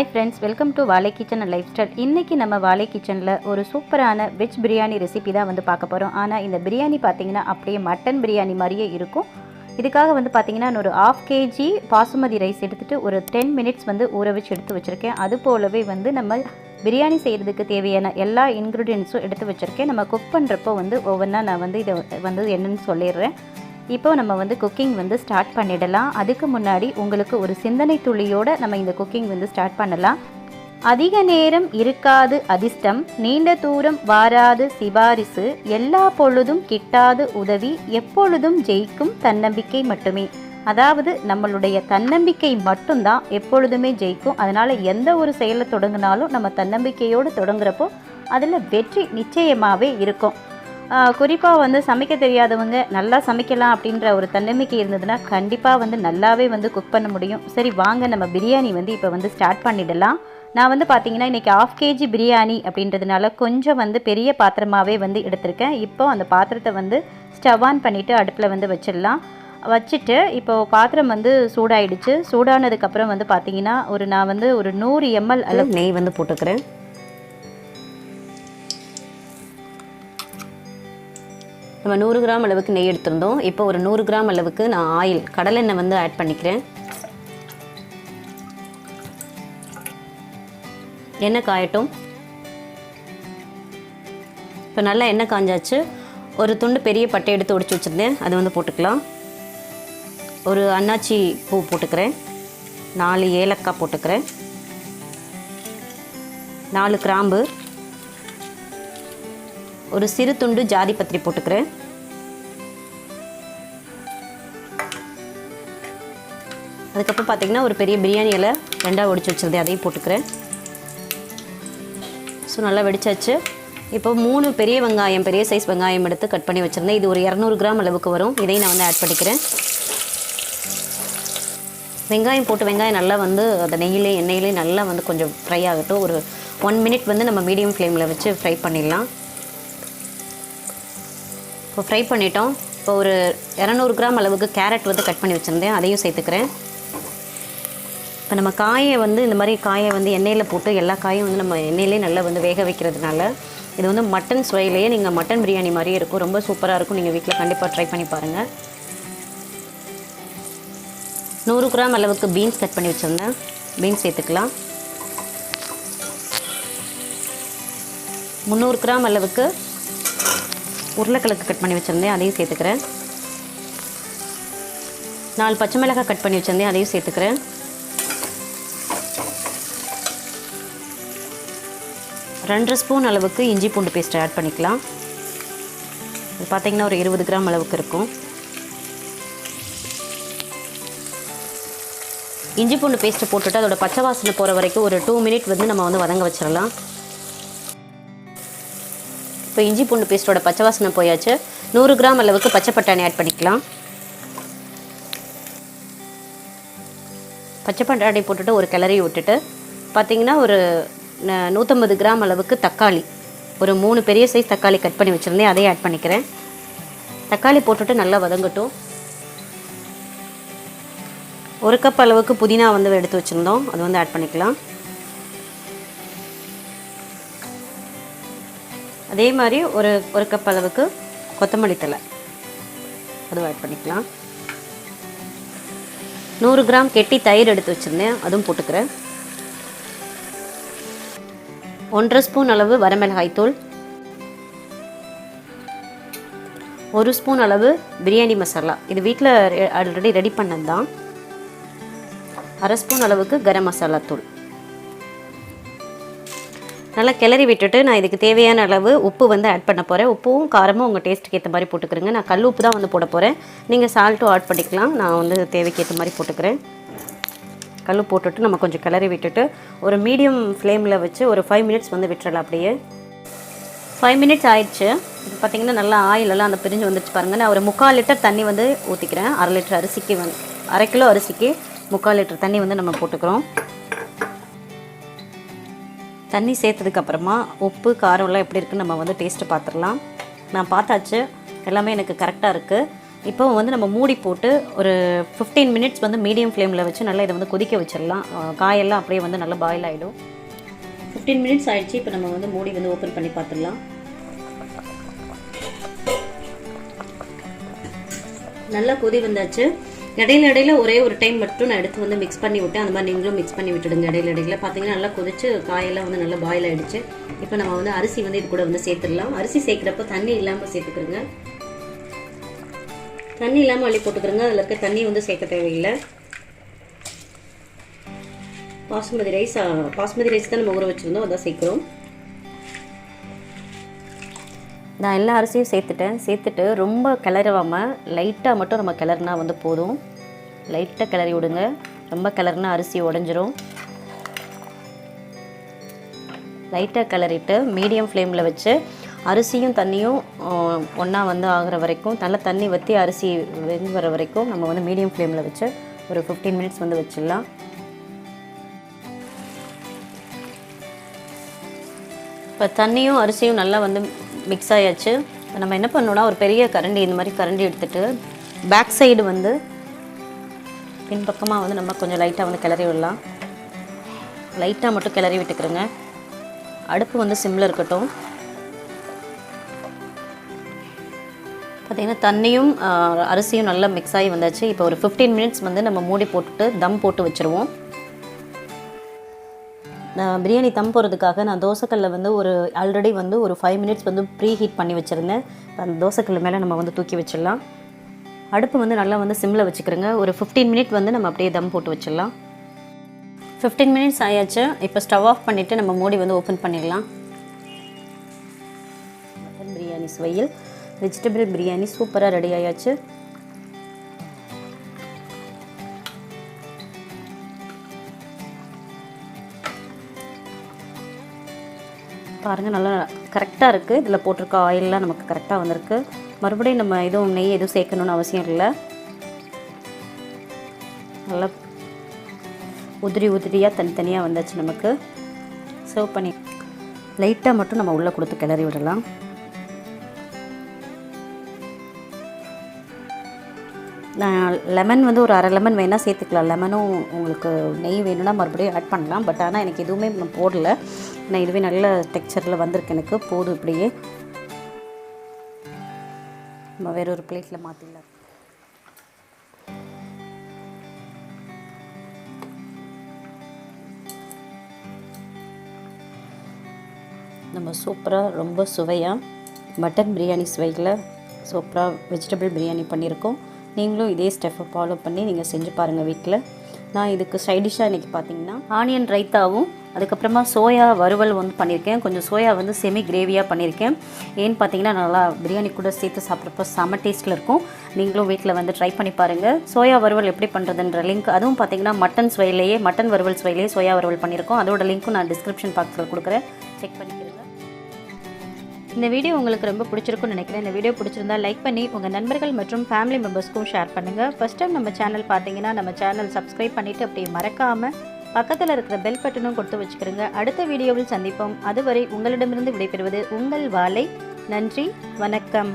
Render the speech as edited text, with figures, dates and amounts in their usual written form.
Hi friends, welcome to Vaalai Kitchen and Lifestyle. இன்னைக்கு நம்ம Vaalai Kitchenல ஒரு சூப்பரான வெஜ் பிரியாணி ரெசிபி தான் வந்து பார்க்க போறோம். ஆனா இந்த பிரியாணி பாத்தீங்கன்னா அப்படியே மட்டன் பிரியாணி மாதிரியே இருக்கும். இதுக்காக வந்து பாத்தீங்கன்னா நான் ஒரு 1/2 kg பாசுமதி ரைஸ் எடுத்துட்டு ஒரு 10 minutes வந்து ஊற வச்சு எடுத்து வச்சிருக்கேன். அது போலவே வந்து நம்ம பிரியாணி செய்யறதுக்கு தேவையான எல்லா இன்கிரிடியன்ட்ஸும் எடுத்து வச்சிருக்கேன். நம்ம குக் பண்றப்போ வந்து ஒவ்வொன்றா நான் வந்து இத வந்து என்னன்னு சொல்லிடுறேன். இப்போ நம்ம வந்து குக்கிங் வந்து ஸ்டார்ட் பண்ணிடலாம். அதுக்கு முன்னாடி உங்களுக்கு ஒரு சிந்தனை துளியோட நம்ம இந்த குக்கிங் வந்து ஸ்டார்ட் பண்ணலாம். அதிக நேரம் இருக்காது அதிர்ஷ்டம், நீண்ட தூரம் வாராது சிபாரிசு, எல்லா பொழுதும் கிட்டாது உதவி, எப்பொழுதும் ஜெயிக்கும் தன்னம்பிக்கை மட்டுமே. அதாவது நம்மளுடைய தன்னம்பிக்கை மட்டும்தான் எப்பொழுதுமே ஜெயிக்கும். அதனால் எந்த ஒரு செயலை தொடங்கினாலும் நம்ம தன்னம்பிக்கையோடு தொடங்குறப்போ அதில் வெற்றி நிச்சயமாகவே இருக்கும். குறிப்பாக வந்து சமைக்க தெரியாதவங்க நல்லா சமைக்கலாம் அப்படின்ற ஒரு தன்னம்பிக்கை இருந்ததுன்னா கண்டிப்பாக வந்து நல்லாவே வந்து குக் பண்ண முடியும். சரி வாங்க நம்ம பிரியாணி வந்து இப்போ வந்து ஸ்டார்ட் பண்ணிடலாம். நான் வந்து பார்த்திங்கன்னா இன்றைக்கி 1/2 kg பிரியாணி அப்படின்றதுனால கொஞ்சம் வந்து பெரிய பாத்திரமாகவே வந்து எடுத்திருக்கேன். இப்போ அந்த பாத்திரத்தை வந்து ஸ்டவ் ஆன் பண்ணிவிட்டு அடுப்பில் வந்து வச்சிடலாம். வச்சுட்டு இப்போது பாத்திரம் வந்து சூடாயிடுச்சு. சூடானதுக்கப்புறம் வந்து பார்த்திங்கன்னா நான் வந்து ஒரு 100 ml அளவு நெய் வந்து போட்டுக்கிறேன். நம்ம 100 கிராம் அளவுக்கு நெய் எடுத்திருந்தோம். இப்போ ஒரு 100 கிராம் அளவுக்கு நான் ஆயில் கடலெண்ணெய் வந்து ஆட் பண்ணிக்கிறேன். எண்ணெய் காயட்டும். இப்போ நல்லா எண்ணெய் காஞ்சாச்சு. ஒரு துண்டு பெரிய பட்டை எடுத்து உடைச்சி வச்சுருந்தேன், அது வந்து போட்டுக்கலாம். ஒரு அன்னாச்சி பூ போட்டுக்கிறேன். 4 ஏலக்காய் போட்டுக்கிறேன். 4 கிராம்பு, ஒரு சிறு துண்டு ஜாதி பத்திரி போட்டுக்கிறேன். அதுக்கப்புறம் பார்த்திங்கன்னா ஒரு பெரிய பிரியாணி இலை 2ஆக ஒடிச்சு வச்சுருந்தேன், அதையும் போட்டுக்கிறேன். ஸோ நல்லா வெடிச்சாச்சு. இப்போ 3 பெரிய வெங்காயம், பெரிய சைஸ் வெங்காயம் எடுத்து கட் பண்ணி வச்சுருந்தேன். இது ஒரு 200 கிராம் அளவுக்கு வரும். இதையும் நான் வந்து ஆட் பண்ணிக்கிறேன். வெங்காயம் போட்டு வெங்காயம் நல்லா வந்து அந்த நெய்யிலே எண்ணெயிலே நல்லா வந்து கொஞ்சம் ஃப்ரை ஆகட்டும். ஒரு 1 minute வந்து நம்ம மீடியம் ஃப்ளேமில் வச்சு ஃப்ரை பண்ணிடலாம். இப்போ ஃப்ரை பண்ணிட்டோம். இப்போ ஒரு 200 கிராம் அளவுக்கு கேரட் வந்து கட் பண்ணி வச்சுருந்தேன், அதையும் சேர்த்துக்கிறேன். இப்போ நம்ம காயை வந்து இந்த மாதிரி காயை வந்து எண்ணெயில் போட்டு எல்லா காயும் வந்து நம்ம எண்ணெயிலே நல்லா வந்து வேக வைக்கிறதுனால இது வந்து மட்டன் சுவையிலேயே நீங்கள் மட்டன் பிரியாணி மாதிரியே இருக்கும். ரொம்ப சூப்பராக இருக்கும். நீங்கள் வீட்டில் கண்டிப்பாக ட்ரை பண்ணி பாருங்கள். 100 கிராம் அளவுக்கு பீன்ஸ் கட் பண்ணி வச்சுருந்தேன், பீன்ஸ் சேர்த்துக்கலாம். 300 கிராம் அளவுக்கு உருளைக்கிழங்கு கட் பண்ணி வச்சுருந்தேன், அதையும் சேர்த்துக்கிறேன். 4 பச்சை மிளகாய் கட் பண்ணி வச்சுருந்தேன், அதையும் சேர்த்துக்கிறேன். 2 ஸ்பூன் அளவுக்கு இஞ்சி பூண்டு பேஸ்ட் ஆட் பண்ணிக்கலாம். இது பார்த்திங்கன்னா ஒரு 20 கிராம் அளவுக்கு இருக்கும். இஞ்சி பூண்டு பேஸ்ட்டு போட்டுட்டு அதோட பச்சை வாசனை போகிற வரைக்கும் ஒரு 2 minute வந்து நம்ம வந்து வதங்க வச்சிடலாம். இப்போ இஞ்சி பூண்டு பேஸ்ட்டோட பச்சை வாசனை போயாச்சு. 100 கிராம் அளவுக்கு பச்சை பட்டாணி ஆட் பண்ணிக்கலாம். பச்சை பட்டாணி போட்டுட்டு ஒரு கிளறி விட்டுட்டு பார்த்திங்கன்னா ஒரு 150 கிராம் அளவுக்கு தக்காளி, ஒரு 3 பெரிய சைஸ் தக்காளி கட் பண்ணி வச்சுருந்தேன், அதையும் ஆட் பண்ணிக்கிறேன். தக்காளி போட்டுட்டு நல்லா வதங்கட்டும். 1 கப் அளவுக்கு புதினா வந்து எடுத்து வச்சுருந்தோம், அது வந்து ஆட் பண்ணிக்கலாம். அதே மாதிரி ஒரு கப் அளவுக்கு கொத்தமல்லி தழை, அதுவும் ஆட் பண்ணிக்கலாம். 100 கிராம் கெட்டி தயிர் எடுத்து வச்சுருந்தேன், அதுவும் போட்டுக்கிறேன். 1/2 ஸ்பூன் அளவு வரமிளகாய் தூள், 1 ஸ்பூன் அளவு பிரியாணி மசாலா, இது வீட்டில் ஆல்ரெடி ரெடி பண்ணது தான். 1/2 ஸ்பூன் அளவுக்கு கரம் மசாலா தூள். நல்லா கிளறி விட்டுட்டு நான் இதுக்கு தேவையான அளவு உப்பு வந்து ஆட் பண்ண போகிறேன். உப்பும் காரமும் உங்கள் டேஸ்ட்டுக்கு ஏற்ற மாதிரி போட்டுக்கிறேங்க. நான் கல் உப்பு தான் வந்து போட போகிறேன். நீங்கள் சால்ட்டும் ஆட் பண்ணிக்கலாம். நான் வந்து தேவைக்கு ஏற்ற மாதிரி போட்டுக்கிறேன். கல் போட்டுட்டு நம்ம கொஞ்சம் கிளறி விட்டுட்டு ஒரு மீடியம் ஃப்ளேமில் வச்சு ஒரு 5 minutes வந்து விட்டுறலாம். அப்படியே 5 minutes ஆயிடுச்சு. இப்போ பார்த்திங்கன்னா நல்லா ஆயிலெல்லாம் அந்த பிரிஞ்சு வந்துடுச்சு பாருங்கள். நான் ஒரு 3/4 லிட்டர் தண்ணி வந்து ஊற்றிக்கிறேன். 1/2 லிட்டர் அரிசிக்கு வந்து 1/2 கிலோ அரிசிக்கு 3/4 லிட்டர் தண்ணி வந்து நம்ம போட்டுக்கிறோம். தண்ணி சேர்த்ததுக்கப்புறமா உப்பு காரம்லாம் எப்படி இருக்குன்னு நம்ம வந்து டேஸ்ட்டு பார்த்துடலாம். நான் பார்த்தாச்சு, எல்லாமே எனக்கு கரெக்டாக இருக்குது. இப்போ வந்து நம்ம மூடி போட்டு ஒரு 15 மினிட்ஸ் வந்து மீடியம் ஃப்ளேமில் வச்சு நல்லா இதை வந்து கொதிக்க வச்சிடலாம். காயெல்லாம் அப்படியே வந்து நல்லா பாயில் ஆகிடும். 15 மினிட்ஸ் ஆகிடுச்சு. இப்போ நம்ம வந்து மூடி வந்து ஓப்பன் பண்ணி பார்த்துடலாம். நல்லா கொதி வந்தாச்சு. இடையில ஒரே ஒரு டைம் மட்டும் நான் எடுத்து வந்து மிக்ஸ் பண்ணி விட்டேன். அந்த மாதிரி நீங்களும் மிக்ஸ் பண்ணி விட்டுடுங்க. இடையில பார்த்தீங்கன்னா நல்லா கொதிச்சு காயெல்லாம் வந்து நல்லா பாயில் ஆகிடுச்சு. இப்போ நம்ம வந்து அரிசி வந்து இது கூட வந்து சேர்த்துடலாம். அரிசி சேர்க்குறப்ப தண்ணி இல்லாமல் சேர்த்துக்கிறோங்க. தண்ணி இல்லாமல் அள்ளி போட்டுக்கிறோங்க. அதில் இருக்க தண்ணி வந்து சேர்க்க தேவையில்லை. பாஸ்மதி ரைஸ் தான் நம்ம ஊற வச்சுருந்தோம், அதான் சேர்க்குறோம். நான் எல்லா அரிசியும் சேர்த்துட்டு ரொம்ப கிளறாமல் லைட்டாக மட்டும் நம்ம கிளறினா வந்து போதும். லைட்டாக கிளறி விடுங்க. ரொம்ப கிளறினா அரிசி உடஞ்சிரும். லைட்டாக கிளறிட்டு மீடியம் ஃப்ளேமில் வச்சு அரிசியும் தண்ணியும் ஒன்றா வந்து ஆகிற வரைக்கும், நல்லா தண்ணி வற்றி அரிசி வெந்து வர வரைக்கும் நம்ம வந்து மீடியம் ஃப்ளேமில் வச்சு ஒரு 15 மினிட்ஸ் வந்து வச்சிடலாம். இப்போ தண்ணியும் அரிசியும் நல்லா வந்து மிக்ஸ் ஆயாச்சு. நம்ம என்ன பண்ணோம்னா ஒரு பெரிய கரண்டி, இந்த மாதிரி கரண்டி எடுத்துகிட்டு பேக் சைடு வந்து பின்பக்கமாக வந்து நம்ம கொஞ்சம் லைட்டாக வந்து கிளறி விடலாம். லைட்டாக மட்டும் கிளறி விட்டுக்கிறோங்க. அடுப்பு வந்து சிம்மில் இருக்கட்டும். பார்த்திங்கன்னா தண்ணியும் அரிசியும் நல்லா மிக்ஸ் ஆகி வந்தாச்சு. இப்போ ஒரு 15 மினிட்ஸ் வந்து நம்ம மூடி போட்டுட்டு தம் போட்டு வச்சுருவோம். நான் பிரியாணி தம் போகிறதுக்காக நான் தோசைக்கல்லில் வந்து ஆல்ரெடி வந்து ஒரு 5 மினிட்ஸ் வந்து ப்ரீ ஹீட் பண்ணி வச்சுருந்தேன். அந்த தோசைக்கல் மேலே நம்ம வந்து தூக்கி வச்சிடலாம். அடுப்பு வந்து நல்லா வந்து சிம்மில் வச்சுக்கிறோங்க. ஒரு 15 மினிட் வந்து நம்ம அப்படியே தம் போட்டு வச்சிடலாம். 15 மினிட்ஸ் ஆயாச்சு. இப்போ ஸ்டவ் ஆஃப் பண்ணிவிட்டு நம்ம மூடி வந்து ஓப்பன் பண்ணிடலாம். மட்டன் பிரியாணி சுவையில் வெஜிடபிள் பிரியாணி சூப்பராக ரெடி ஆயாச்சு. பாருங்கள், நல்லா கரெக்டாக இருக்குது. இதில் போட்டிருக்க ஆயிலெலாம் நமக்கு கரெக்டாக வந்திருக்கு. மறுபடியும் நம்ம எதுவும் நெய் எதுவும் சேர்க்கணுன்னு அவசியம் இல்லை. நல்லா உதிரியாக தனித்தனியாக வந்தாச்சு. நமக்கு சர்வ் பண்ணி லைட்டாக மட்டும் நம்ம உள்ளே கொடுத்து கிளறி விடலாம். லெமன் வந்து ஒரு 1/2 லெமன் வேணால் சேர்த்துக்கலாம். லெமனும் உங்களுக்கு நெய் வேணும்னா மறுபடியும் ஆட் பண்ணலாம். பட் ஆனால் எனக்கு எதுவுமே நான் போடலை. நான் இதுவே நல்ல டெக்ஸ்சரில் வந்திருக்கு. எனக்கு போதும். இப்படியே நம்ம வேற ஒரு பிளேட்டில் மாற்றிடலாம். நம்ம சூப்பராக ரொம்ப சுவையாக மட்டன் பிரியாணி சுவையில் சூப்பராக வெஜிடபிள் பிரியாணி பண்ணியிருக்கோம். நீங்களும் இதே ஸ்டெப்பை ஃபாலோ பண்ணி நீங்கள் செஞ்சு பாருங்கள் வீட்டில். நான் இதுக்கு சைடிஷாக இன்றைக்கி பார்த்தீங்கன்னா ஆனியன் ரைத்தாவும் அதுக்கப்புறமா சோயா வறுவல் வந்து பண்ணியிருக்கேன். கொஞ்சம் சோயா வந்து செமி கிரேவியாக பண்ணியிருக்கேன். ஏன்னு பார்த்தீங்கன்னா நல்லா பிரியாணி கூட சேர்த்து சாப்பிட்றப்போ செம டேஸ்ட்டில் இருக்கும். நீங்களும் வீட்டில் வந்து ட்ரை பண்ணி பாருங்கள். சோயா வறுவல் எப்படி பண்ணுறதுன்ற லிங்க், அதுவும் பார்த்தீங்கன்னா மட்டன் வறுவல் சுவையிலேயே சோயா வறுவல் பண்ணியிருக்கோம். அதோட லிங்க்கும் நான் டிஸ்கிரிப்ஷன் பாக்ஸில் கொடுக்குறேன், செக் பண்ணிக்கிறேன். இந்த வீடியோ உங்களுக்கு ரொம்ப பிடிச்சிருக்குன்னு நினைக்கிறேன். இந்த வீடியோ பிடிச்சிருந்தா லைக் பண்ணி உங்கள் நண்பர்கள் மற்றும் ஃபேமிலி மெம்பர்ஸ்க்கும் ஷேர் பண்ணுங்கள். ஃபஸ்ட் டைம் நம்ம சேனல் பார்த்தீங்கன்னா நம்ம சேனல் சப்ஸ்கிரைப் பண்ணிவிட்டு அப்படியே மறக்காமல் பக்கத்தில் இருக்கிற பெல் பட்டனும் கொடுத்து வச்சுக்கிறோங்க. அடுத்த வீடியோவில் சந்திப்போம். அதுவரை உங்களிடமிருந்து விடைபெறுவது உங்கள் வாலை. நன்றி, வணக்கம்.